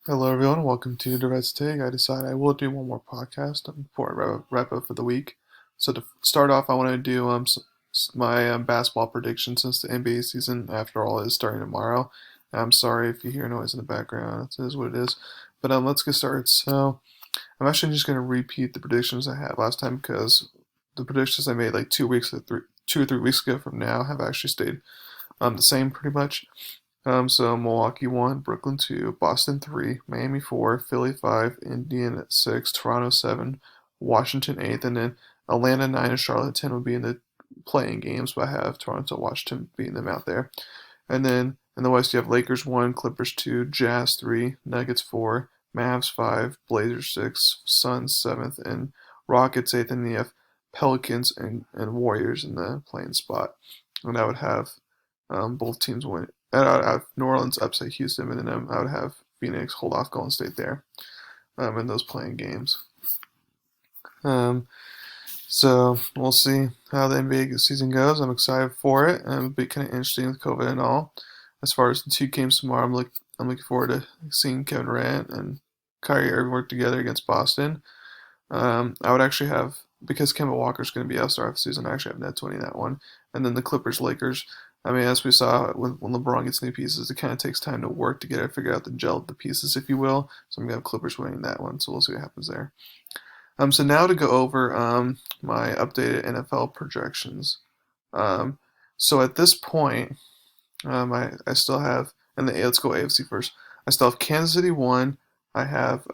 Hello, everyone. Welcome to Durrett's Take. I decided I will do one more podcast before I wrap up for the week. So to start off, I want to do my basketball prediction since the NBA season, after all, is starting tomorrow. I'm sorry if you hear noise in the background. It is what it is. But let's get started. So I'm actually just going to repeat the predictions I had last time because the predictions I made like 2 or 3 weeks ago from now have actually stayed the same pretty much. So Milwaukee 1, Brooklyn 2, Boston 3, Miami 4, Philly 5, Indiana 6, Toronto 7, Washington 8, and then Atlanta 9 and Charlotte 10 would be in the playing games, but I have Toronto, Washington beating them out there. And then in the West, you have Lakers 1, Clippers 2, Jazz 3, Nuggets 4, Mavs 5, Blazers 6, Suns 7th, and Rockets 8th, and you have Pelicans and Warriors in the playing spot. And I would have both teams win. And I would have New Orleans upset Houston, and then I would have Phoenix hold off Golden State there in those playing games. Um, so we'll see how the NBA season goes. I'm excited for it. It'll be kind of interesting with COVID and all. As far as the two games tomorrow, I'm looking forward to seeing Kevin Durant and Kyrie Irving work together against Boston. I would actually have, because Kemba Walker's going to be out start of the season, I actually have net 20 in that one. And then the Clippers Lakers. I mean, as we saw when LeBron gets new pieces, it kind of takes time to work to get it, figure out the gel of the pieces, if you will. So I'm going to have Clippers winning that one. So we'll see what happens there. So now to go over my updated NFL projections. Um, so at this point, I still have, and let's go AFC first. I still have Kansas City 1. I have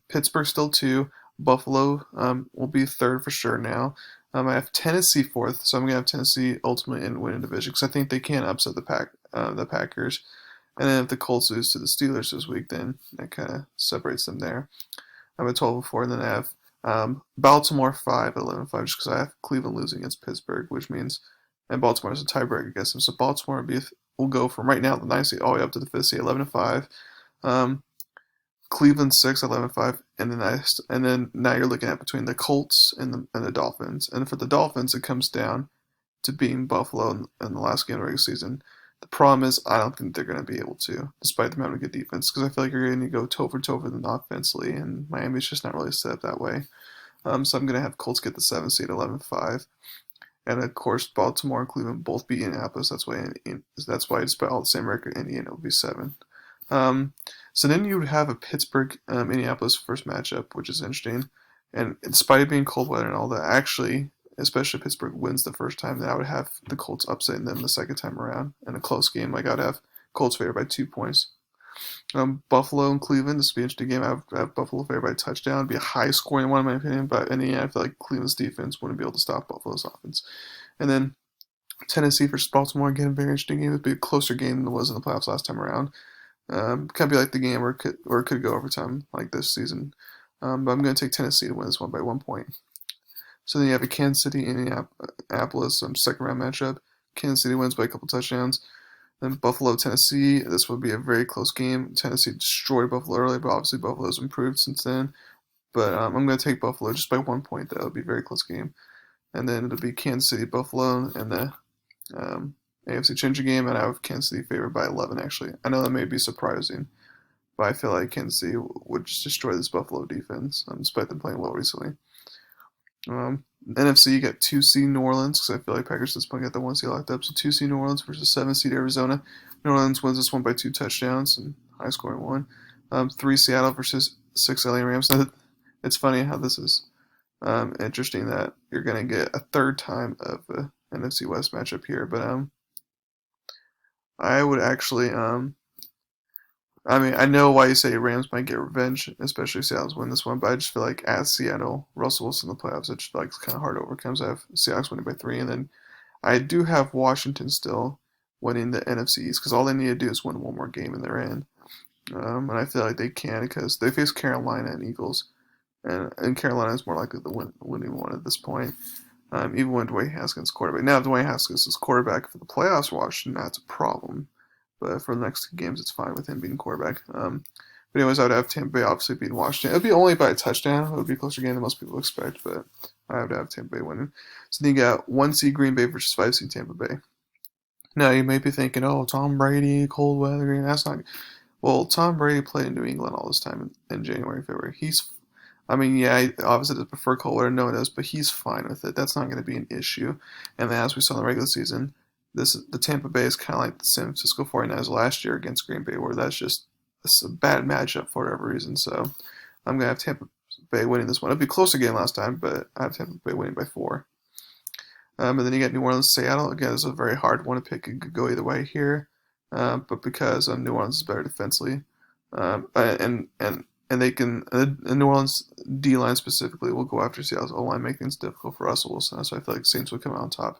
Pittsburgh still 2. Buffalo will be third for sure now. I have Tennessee fourth, so I'm gonna have Tennessee ultimately in winning division because I think they can upset the Packers. And then if the Colts lose to the Steelers this week, then that kind of separates them there. I'm at 12 and 4, and then I have Baltimore 5, 11-5, just because I have Cleveland losing against Pittsburgh, which means, and Baltimore is a tiebreaker against them. So Baltimore will go from right now the 9th seed all the way up to the 5th seed, 11-5. Um, Cleveland 6, 11-5, and then now you're looking at between the Colts and the Dolphins. And for the Dolphins, it comes down to beating Buffalo in the last game of the regular season. The problem is, I don't think they're going to be able to, despite them having a good defense, because I feel like you're going to go toe for toe with them offensively, and Miami's just not really set up that way. So I'm going to have Colts get the 7th seed, 11-5. And of course, Baltimore and Cleveland both beat Indianapolis. That's why, despite all the same record, Indiana will be 7. Um, so then you would have a Pittsburgh Indianapolis first matchup, which is interesting. And despite it being cold weather and all that, actually, especially if Pittsburgh wins the first time, then I would have the Colts upsetting them the second time around in a close game. Like I'd have Colts favored by 2 points. Buffalo and Cleveland, this would be an interesting game. I would have Buffalo favored by a touchdown. It'd be a high scoring one in my opinion, but in the end, I feel like Cleveland's defense wouldn't be able to stop Buffalo's offense. And then Tennessee versus Baltimore, again, a very interesting game. It'd be a closer game than it was in the playoffs last time around. Kind of be like the game where it could go overtime like this season. But I'm going to take Tennessee to win this one by 1 point. So then you have a Kansas City Indianapolis second round matchup. Kansas City wins by a couple touchdowns. Then Buffalo Tennessee. This would be a very close game. Tennessee destroyed Buffalo early, but obviously Buffalo's improved since then. But I'm going to take Buffalo just by 1 point. That would be a very close game. And then it'll be Kansas City Buffalo and the AFC Championship game, and I have Kansas City favored by 11. Actually, I know that may be surprising, but I feel like Kansas City would just destroy this Buffalo defense, despite them playing well recently. NFC, you got 2 seed New Orleans, because I feel like Packers at this point got the 1 seed locked up. So 2 seed New Orleans versus 7 seed Arizona. New Orleans wins this one by 2 touchdowns and high scoring one. 3 Seattle versus 6 LA Rams. Now, it's funny how this is interesting that you're going to get a third time of a NFC West matchup here, but I would actually I mean, I know why you say Rams might get revenge, especially if Seattle's win this one, but I just feel like at Seattle, Russell Wilson in the playoffs, it's like it's kind of hard to overcome. So I have Seahawks winning by 3, and then I do have Washington still winning the NFC East because all they need to do is win one more game and they're in. And I feel like they can because they face Carolina and Eagles, and Carolina is more likely to winning one at this point. Even when Dwayne Haskins quarterback. Now, if Dwayne Haskins is quarterback for the playoffs, Washington, that's a problem. But for the next 2 games, it's fine with him being quarterback. But anyways, I would have Tampa Bay obviously beating Washington. It would be only by a touchdown. It would be a closer game than most people expect, but I would have Tampa Bay winning. So then you got 1 seed Green Bay versus 5 seed Tampa Bay. Now you may be thinking, oh, Tom Brady, cold weather, that's not. Well, Tom Brady played in New England all this time in January, February. I mean, yeah, obviously does prefer cold weather, no one does, but he's fine with it. That's not going to be an issue. And then as we saw in the regular season, the Tampa Bay is kind of like the San Francisco 49ers last year against Green Bay, where that's a bad matchup for whatever reason. So I'm going to have Tampa Bay winning this one. It'll be a closer game last time, but I have Tampa Bay winning by 4. And then you got New Orleans, Seattle. Again, it's a very hard one to pick. It could go either way here, but because New Orleans is better defensively, and they can, New Orleans D line specifically will go after Seattle's O line, make things difficult for Russell Wilson. So I feel like Saints would come out on top.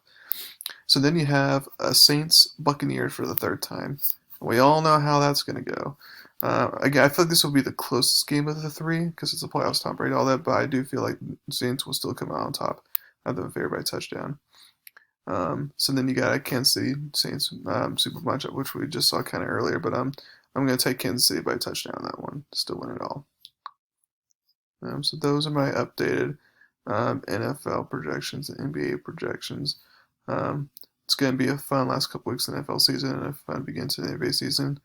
So then you have Saints Buccaneers for the third time. We all know how that's going to go. Again, I feel like this will be the closest game of the 3 because it's a playoffs, Tom Brady, all that. But I do feel like Saints will still come out on top. I have them favored by touchdown. So then you got a Kansas City Saints Super matchup, which we just saw kind of earlier. But I'm going to take Kansas City by touchdown on that one. Still win it all. So those are my updated NFL projections and NBA projections. It's going to be a fun last couple weeks in the NFL season and a fun begin to the NBA season.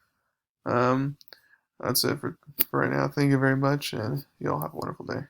That's it for right now. Thank you very much, and you all have a wonderful day.